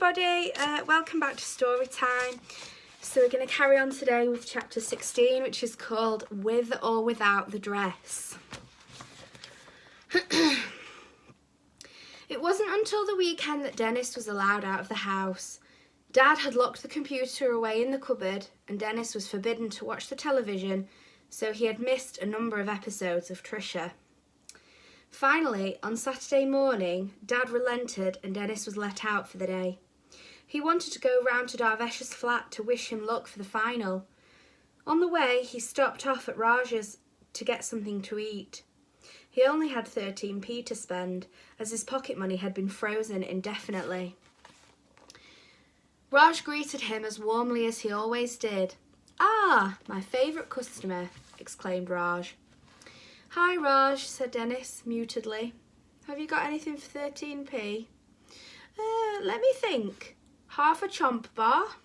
everybody, welcome back to story time. So we're going to carry on today with chapter 16, which is called With or Without the Dress. It wasn't until the weekend that Dennis was allowed out of the house. Dad had locked the computer away in the cupboard and Dennis was forbidden to watch the television, so he had missed a number of episodes of Trisha. Finally, on Saturday morning, Dad relented and Dennis was let out for the day. He wanted to go round to Darvesh's flat to wish him luck for the final. On the way, he stopped off at Raj's to get something to eat. He only had 13p to spend, as his pocket money had been frozen indefinitely. Raj greeted him as warmly as he always did. "Ah, my favourite customer," exclaimed Raj. "Hi, Raj," said Dennis, mutedly. "Have you got anything for 13p? Let me think. Half a chomp bar?"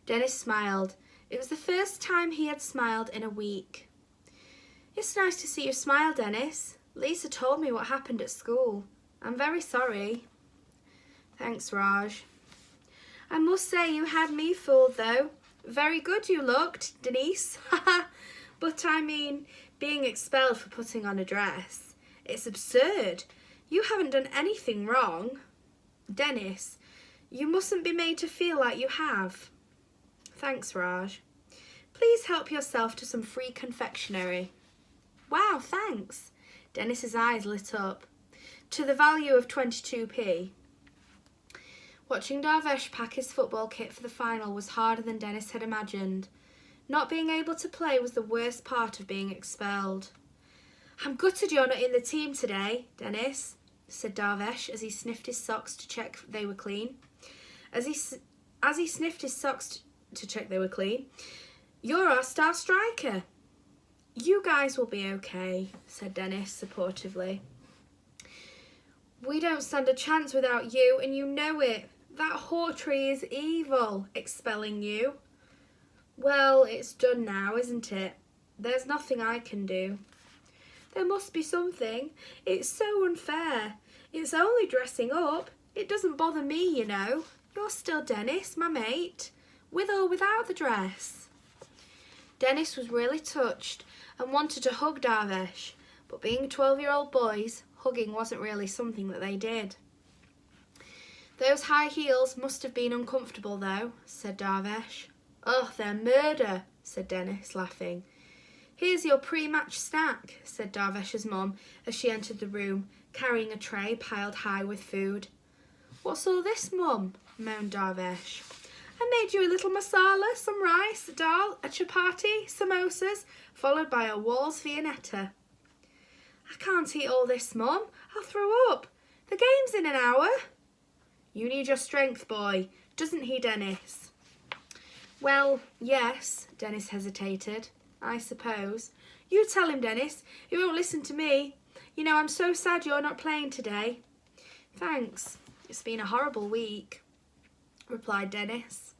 Dennis smiled. It was the first time he had smiled in a week. "It's nice to see you smile, Dennis. Lisa told me what happened at school. I'm very sorry." "Thanks, Raj." "I must say you had me fooled, though. Very good you looked, Denise. But I mean, being expelled for putting on a dress. It's absurd. You haven't done anything wrong." "Dennis, you mustn't be made to feel like you have." "Thanks, Raj. Please help yourself to some free confectionery." "Wow, thanks." Dennis's eyes lit up. "To the value of 22p. Watching Darvesh pack his football kit for the final was harder than Dennis had imagined. Not being able to play was the worst part of being expelled. "I'm gutted you're not in the team today, Dennis," said Darvesh as he sniffed his socks to check they were clean. As he sniffed his socks to check they were clean, "You're our star striker." "You guys will be okay," said Dennis supportively. "We don't stand a chance without you, and you know it. That Hawtree is evil, expelling you." "Well, it's done now, isn't it? There's nothing I can do." "There must be something. It's so unfair. It's only dressing up. It doesn't bother me, you know. You're still Dennis, my mate, with or without the dress." Dennis was really touched and wanted to hug Darvesh, but being 12-year-old boys, hugging wasn't really something that they did. "Those high heels must have been uncomfortable though," said Darvesh. "Oh, they're murder," said Dennis, laughing. "Here's your pre-match snack," said Darvesh's mum as she entered the room, carrying a tray piled high with food. "What's all this, Mum?" moaned Darvesh. "I made you a little masala, some rice, dal, a chapati, samosas, followed by a Wall's Viennetta." "I can't eat all this, Mum. I'll throw up. The game's in an hour." "You need your strength, boy. Doesn't he, Dennis?" "Well, yes," Dennis hesitated. "I suppose. You tell him, Dennis. He won't listen to me. You know, I'm so sad you're not playing today." "Thanks. It's been a horrible week," replied Dennis.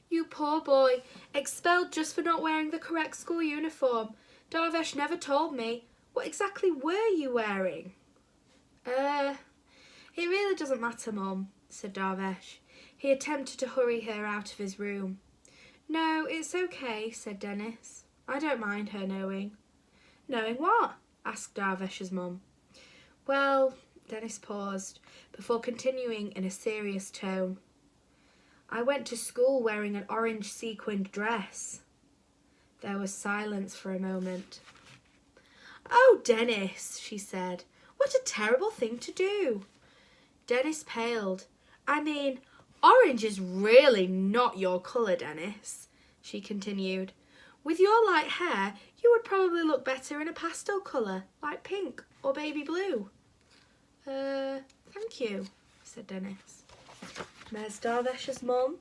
"You poor boy. Expelled just for not wearing the correct school uniform. Darvesh never told me. What exactly were you wearing?" It really doesn't matter, Mum," said Darvesh. He attempted to hurry her out of his room. "No, it's okay," said Dennis. "I don't mind her knowing." "Knowing what?" asked Darvesh's mum. "Well," Dennis paused, before continuing in a serious tone. "I went to school wearing an orange sequined dress." There was silence for a moment. "Oh, Dennis," she said, "what a terrible thing to do." Dennis paled. "I mean, orange is really not your colour, Dennis," she continued. "With your light hair, you would probably look better in a pastel colour, like pink or baby blue." Thank you," said Dennis. "There's Darvesh's mum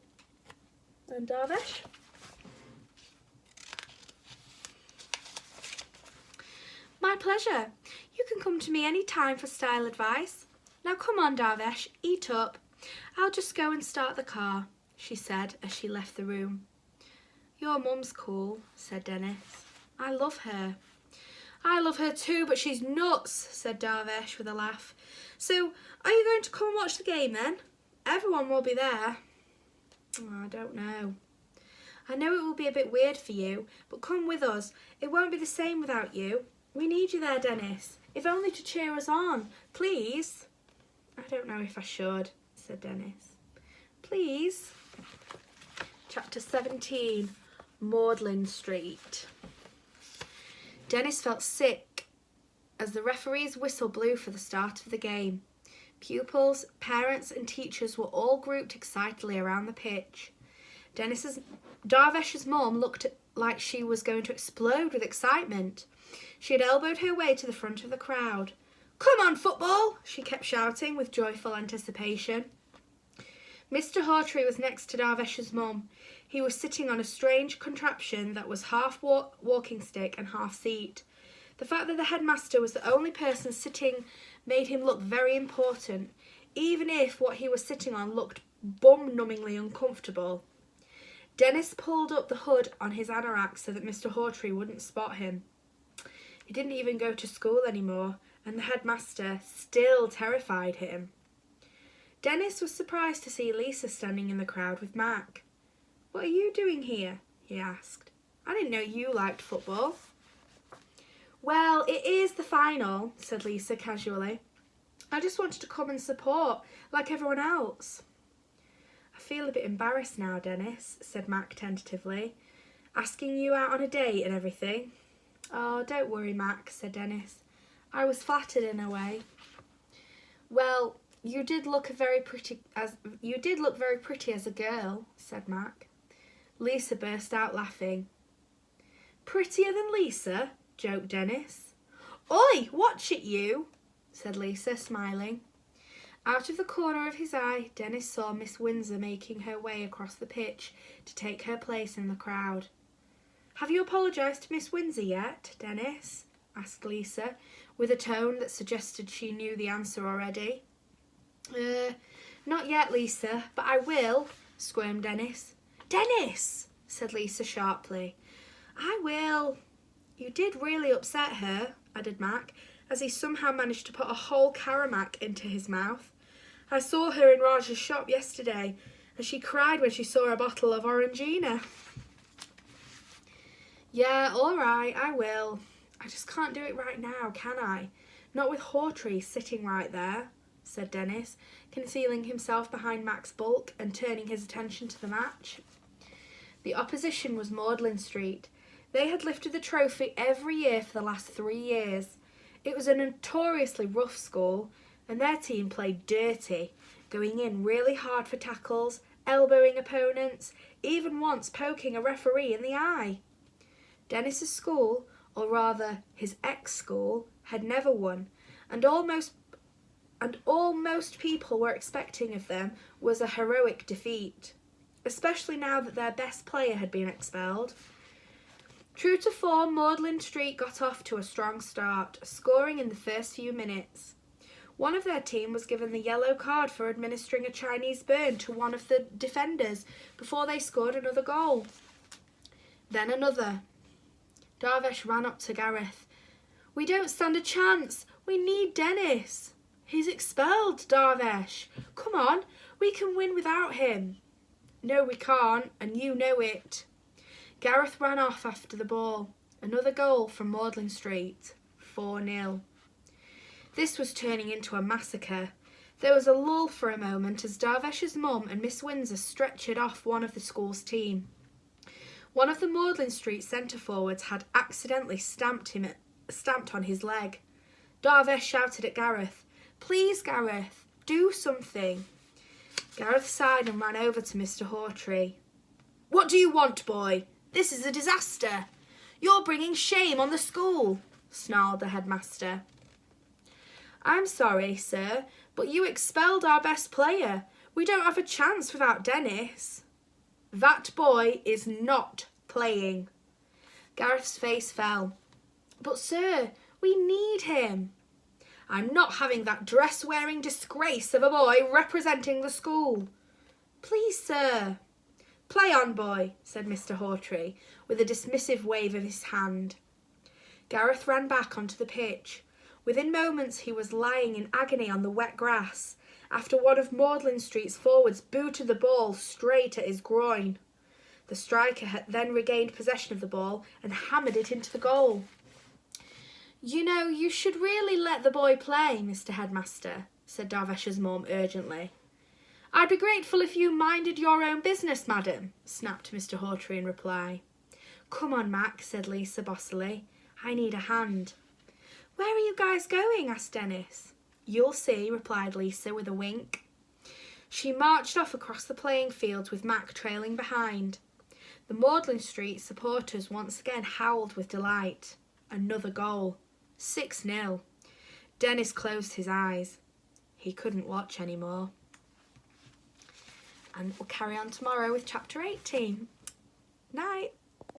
and Darvesh." "My pleasure. You can come to me any time for style advice. Now come on, Darvesh, eat up. I'll just go and start the car," she said as she left the room. "Your mum's cool," said Dennis. "I love her." I love her too, but she's nuts, said Darvish with a laugh. So, are you going to come and watch the game then? Everyone will be there. Oh, I don't know. I know it will be a bit weird for you, but come with us. It won't be the same without you. We need you there, Dennis, if only to cheer us on. Please. I don't know if I should, said Dennis. Please. Chapter 17, Magdalen Street. Dennis felt sick as the referee's whistle blew for the start of the game. Pupils, parents and teachers were all grouped excitedly around the pitch. Darvish's mum looked like she was going to explode with excitement. She had elbowed her way to the front of the crowd. "Come on, football!" she kept shouting with joyful anticipation. Mr. Hawtrey was next to Darvish's mum. He was sitting on a strange contraption that was half walking stick and half seat. The fact that the headmaster was the only person sitting made him look very important, even if what he was sitting on looked bum-numbingly uncomfortable. Dennis pulled up the hood on his anorak so that Mr. Hawtrey wouldn't spot him. He didn't even go to school anymore, and the headmaster still terrified him. Dennis was surprised to see Lisa standing in the crowd with Mac. "What are you doing here?" he asked. "I didn't know you liked football." "Well, it is the final," said Lisa casually. "I just wanted to come and support, like everyone else." "I feel a bit embarrassed now, Dennis," said Mac tentatively. "Asking you out on a date and everything." "Oh, don't worry, Mac," said Dennis. "I was flattered in a way." "Well, you did look very pretty as a girl," said Mac. Lisa burst out laughing. "Prettier than Lisa?" joked Dennis. "Oi, watch it, you," said Lisa, smiling. Out of the corner of his eye, Dennis saw Miss Windsor making her way across the pitch to take her place in the crowd. "Have you apologised to Miss Windsor yet, Dennis?" asked Lisa, with a tone that suggested she knew the answer already. Not yet, Lisa, but I will," squirmed Dennis. "Dennis!" said Lisa sharply. "I will." "You did really upset her," added Mac, as he somehow managed to put a whole Caramac into his mouth. "I saw her in Raj's shop yesterday, and she cried when she saw a bottle of Orangina." "Yeah, all right, I will. I just can't do it right now, can I? Not with Hawtrey sitting right there," said Dennis, concealing himself behind Mac's bulk and turning his attention to the match. The opposition was Magdalen Street. They had lifted the trophy every year for the last 3 years. It was a notoriously rough school, and their team played dirty, going in really hard for tackles, elbowing opponents, even once poking a referee in the eye. Dennis's school, or rather his ex-school, had never won, and all most people were expecting of them was a heroic defeat, especially now that their best player had been expelled. True to form, Magdalen Street got off to a strong start, scoring in the first few minutes. One of their team was given the yellow card for administering a Chinese burn to one of the defenders before they scored another goal. Then another. Darvish ran up to Gareth. "We don't stand a chance. We need Dennis." "He's expelled, Darvish. Come on, we can win without him." "No, we can't, and you know it." Gareth ran off after the ball. Another goal from Magdalen Street. 4-0. This was turning into a massacre. There was a lull for a moment as Darvish's mum and Miss Windsor stretchered off one of the school's team. One of the Magdalen Street centre-forwards had accidentally stamped on his leg. Darvish shouted at Gareth, "Please, Gareth, do something." Gareth sighed and ran over to Mr. Hawtrey. "What do you want, boy? This is a disaster. You're bringing shame on the school," snarled the headmaster. "I'm sorry, sir, but you expelled our best player. We don't have a chance without Dennis." "That boy is not playing." Gareth's face fell. "But, sir, we need him." "I'm not having that dress-wearing disgrace of a boy representing the school." "Please, sir." "Play on, boy," said Mr. Hawtrey, with a dismissive wave of his hand. Gareth ran back onto the pitch. Within moments he was lying in agony on the wet grass after one of Magdalen Street's forwards booted the ball straight at his groin. The striker had then regained possession of the ball and hammered it into the goal. "You know, you should really let the boy play, Mr. Headmaster," said Darvesh's mum urgently. "I'd be grateful if you minded your own business, madam," snapped Mr. Hawtrey in reply. "Come on, Mac," said Lisa bossily. "I need a hand." "Where are you guys going?" asked Dennis. "You'll see," replied Lisa with a wink. She marched off across the playing fields with Mac trailing behind. The Magdalen Street supporters once again howled with delight. Another goal. 6-0. Dennis closed his eyes. He couldn't watch anymore. And we'll carry on tomorrow with chapter 18. Night.